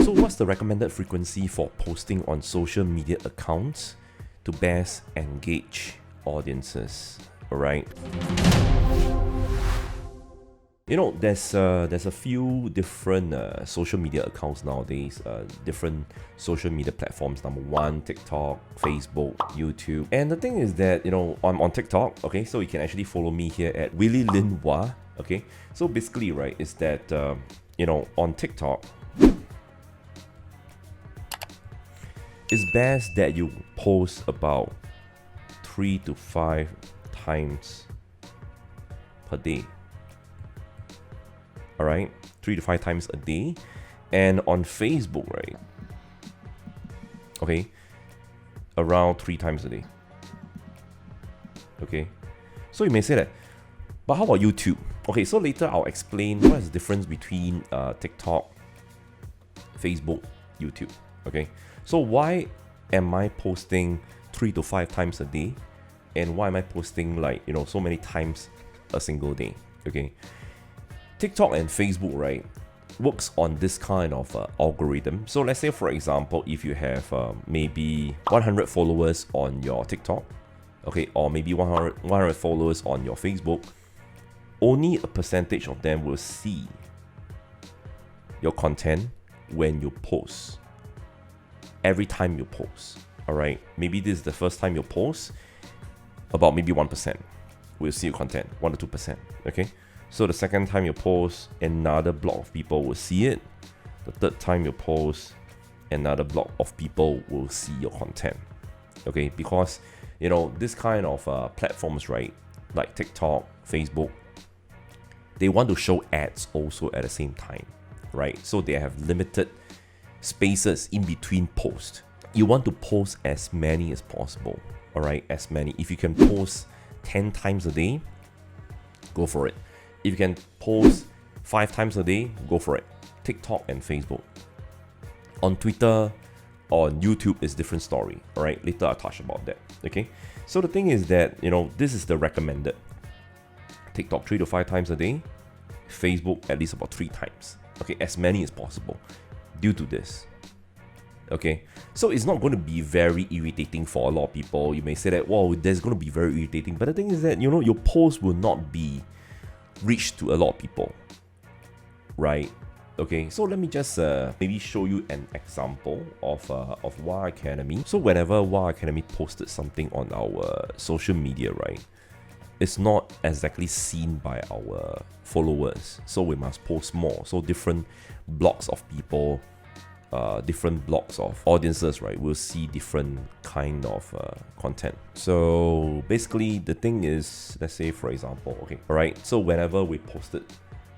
So what's the recommended frequency for posting on social media accounts to best engage audiences? Alright. You know, there's a few different social media accounts nowadays, different social media platforms. Number one, TikTok, Facebook, YouTube. And the thing is that, you know, I'm on TikTok, okay? So you can actually follow me here at Willy Lin, okay? So basically, right, is that, you know, on TikTok, it's best that you post about 3 to 5 times per day. Alright, 3 to 5 times a day. And on Facebook, right, okay, around 3 times a day. Okay, so you may say that, but how about YouTube? Okay, so later I'll explain what is the difference between TikTok, Facebook, YouTube. Okay, so why am I posting 3 to 5 times a day, and why am I posting, like, you know, so many times a single day? Okay, TikTok and Facebook, right, works on this kind of algorithm. So let's say, for example, if you have maybe 100 followers on your TikTok, okay, or maybe 100 followers on your Facebook, only a percentage of them will see your content when you post. Every time you post, all right, maybe this is the first time you post, about maybe 1% will see your content, 1 to 2%, okay? So the second time you post, another block of people will see it. The third time you post, another block of people will see your content. Okay, because, you know, this kind of platforms, right, like TikTok, Facebook, they want to show ads also at the same time, right? So they have limited spaces in between posts. You want to post as many as possible, all right? As many. If you can post 10 times a day, go for it. If you can post 5 times a day, go for it. TikTok and Facebook. On Twitter, on YouTube is different story. All right, later I'll touch about that. Okay, so the thing is that, you know, this is the recommended. TikTok 3 to 5 times a day. Facebook at least about 3 times. Okay, as many as possible. Due to this. Okay, so it's not going to be very irritating for a lot of people. You may say that, well, that's going to be very irritating. But the thing is that, you know, your post will not be reach to a lot of people, right? Okay, so let me just maybe show you an example of WA Academy. So whenever WA Academy posted something on our social media, right, it's not exactly seen by our followers, so we must post more. So different blocks of people, different blocks of audiences, right, will see different kind of content. So basically the thing is, let's say for example, okay, all right, so whenever we posted,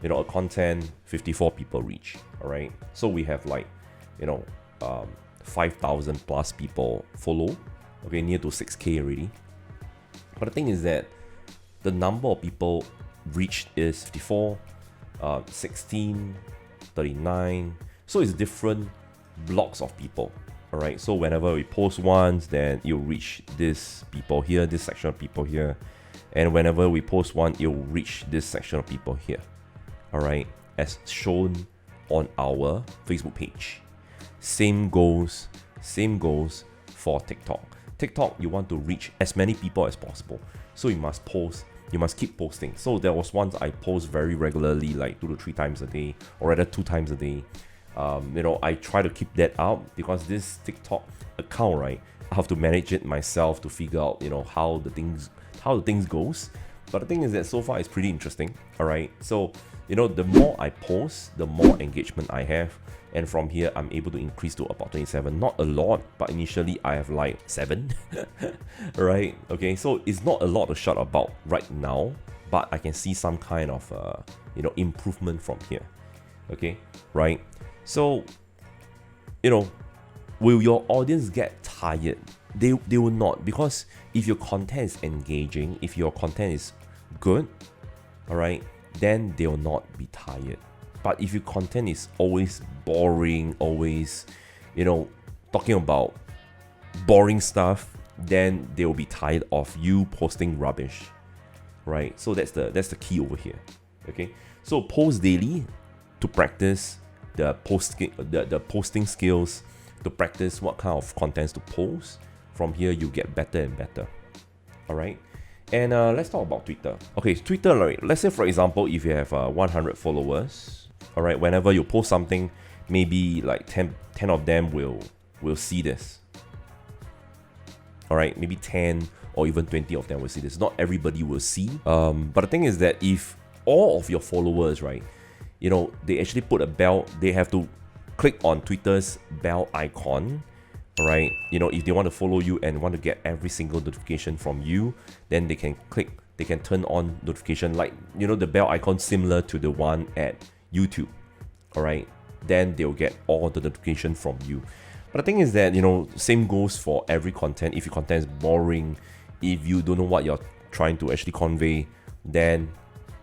you know, a content, 54 people reach, all right, so we have, like, you know, 5,000 plus people follow, okay, near to 6K already. But the thing is that the number of people reached is 54, 16, 39, so it's different blocks of people. All right, so whenever we post once, then you'll reach this people here, this section of people here, and whenever we post one, you'll reach this section of people here. All right, as shown on our Facebook page. Same goes for TikTok. TikTok, you want to reach as many people as possible, so you must post. You must keep posting. So there was once I post very regularly, like 2 to 3 times a day, or rather 2 times a day. You know, I try to keep that up because this TikTok account, right, I have to manage it myself to figure out, you know, how the things goes. But the thing is that so far it's pretty interesting. All right, so, you know, the more I post, the more engagement I have, and from here I'm able to increase to about 27. Not a lot, but initially I have like 7. Right, okay, so it's not a lot to shout about right now, but I can see some kind of you know, improvement from here. Okay, right. So, you know, will your audience get tired? They will not, because if your content is engaging, if your content is good, all right, then they will not be tired. But if your content is always boring, always, you know, talking about boring stuff, then they will be tired of you posting rubbish, right? So that's the key over here. Okay, so post daily to practice the posting skills, to practice what kind of contents to post. From here, you get better and better. All right. And let's talk about Twitter. Okay, Twitter, right? Let's say, for example, if you have 100 followers, all right, whenever you post something, maybe like 10 of them will see this. All right, maybe 10 or even 20 of them will see this. Not everybody will see. But the thing is that if all of your followers, right, they actually put a bell, they have to click on Twitter's bell icon, right? If they want to follow you and want to get every single notification from you, then they can turn on notification, like, the bell icon similar to the one at YouTube, all right? Then they'll get all the notification from you. But the thing is that, same goes for every content. If your content is boring, if you don't know what you're trying to actually convey, then,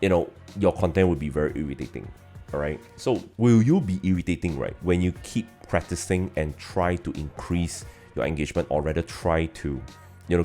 your content will be very irritating, all right? So will you be irritating, right, when you keep practicing and try to increase your engagement, or rather try to,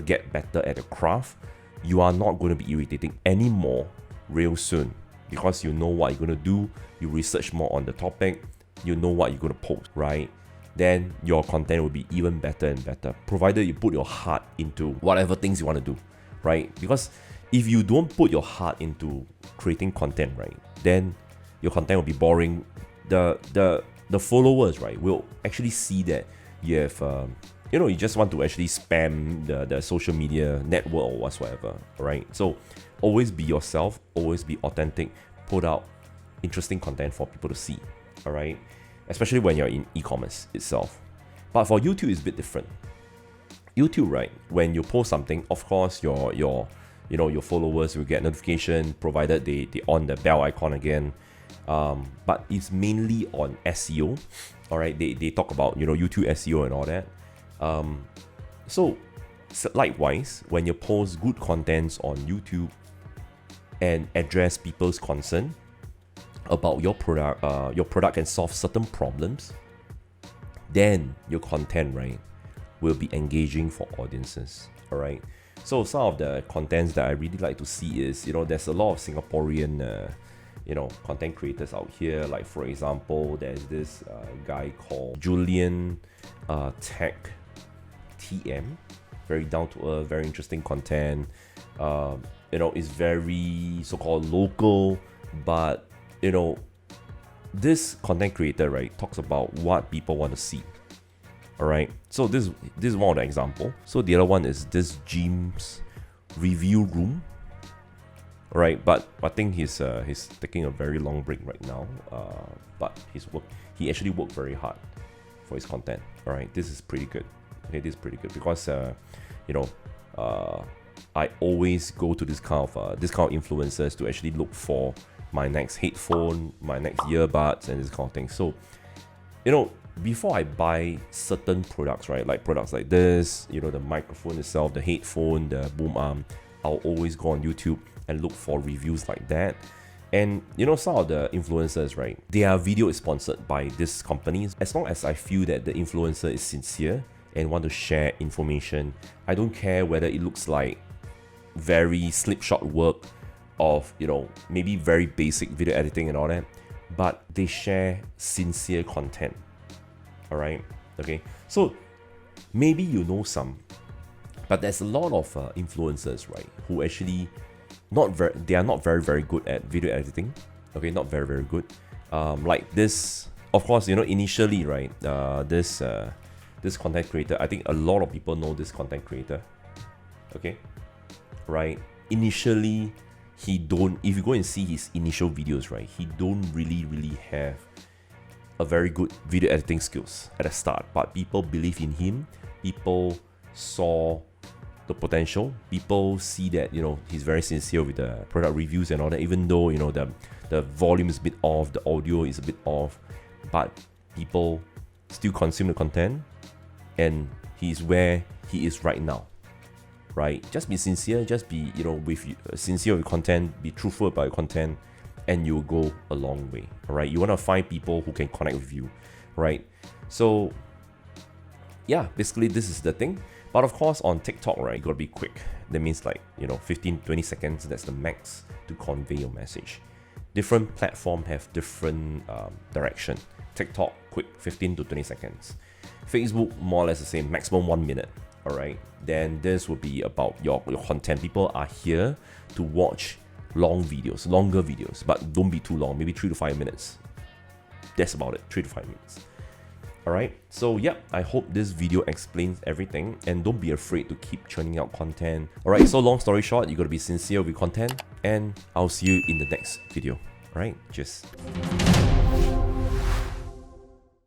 get better at the craft? You are not going to be irritating anymore real soon, because you know what you're going to do, you research more on the topic, you know what you're going to post, right? Then your content will be even better and better, provided you put your heart into whatever things you want to do, right? Because if you don't put your heart into creating content, right, then your content will be boring. The followers, right, will actually see that you have, you just want to actually spam the social media network or whatsoever, right? So always be yourself, always be authentic, put out interesting content for people to see, all right? Especially when you're in e-commerce itself. But for YouTube, it's a bit different. YouTube, right, when you post something, of course, your followers will get notification, provided they on the bell icon again. But it's mainly on SEO, all right? They talk about, YouTube SEO and all that. So likewise, when you post good contents on YouTube and address people's concern about your product can solve certain problems, then your content, right, will be engaging for audiences, all right? So some of the contents that I really like to see is, there's a lot of Singaporean content creators out here. Like, for example, there's this guy called Julian Tech TM, very down to earth, very interesting content. It's very so-called local, but this content creator, right, talks about what people want to see. All right, so this is one of the example. So the other one is this Jim's review room. All right, but I think he's taking a very long break right now. But he actually worked very hard for his content. All right, this is pretty good. Okay, this is pretty good because I always go to this kind of influencers to actually look for my next headphone, my next earbuds, and this kind of thing. So, before I buy certain products, right, like products like this, the microphone itself, the headphone, the boom arm, I'll always go on YouTube and look for reviews like that. And some of the influencers, right, their video is sponsored by this company. As long as I feel that the influencer is sincere and want to share information, I don't care whether it looks like very slipshod work of, maybe very basic video editing and all that, but they share sincere content. All right, okay, so maybe some, but there's a lot of influencers, right, who actually they are not very good at video editing. Okay, not very good. Like this, of course, initially, right, this content creator, I think a lot of people know this content creator. Okay, right, initially if you go and see his initial videos, right, he don't really have a very good video editing skills at the start, but people believe in him. People saw the potential. People see that he's very sincere with the product reviews and all that, even though the volume is a bit off, the audio is a bit off, but people still consume the content, and he's where he is right now. Right? Just be sincere, just be sincere with content, be truthful about your content, and you'll go a long way. All right, you want to find people who can connect with you, right? So yeah, basically this is the thing. But of course, on TikTok, right, you gotta be quick. That means 15-20 seconds. That's the max to convey your message. Different platforms have different direction. TikTok, quick, 15 to 20 seconds. Facebook, more or less the same, maximum 1 minute. All right, then this will be about your content. People are here to watch long videos, longer videos, but don't be too long, maybe 3 to 5 minutes. That's about it, 3 to 5 minutes. All right, so yep, I hope this video explains everything, and don't be afraid to keep churning out content. All right, so long story short, you gotta be sincere with content, and I'll see you in the next video. All right, cheers.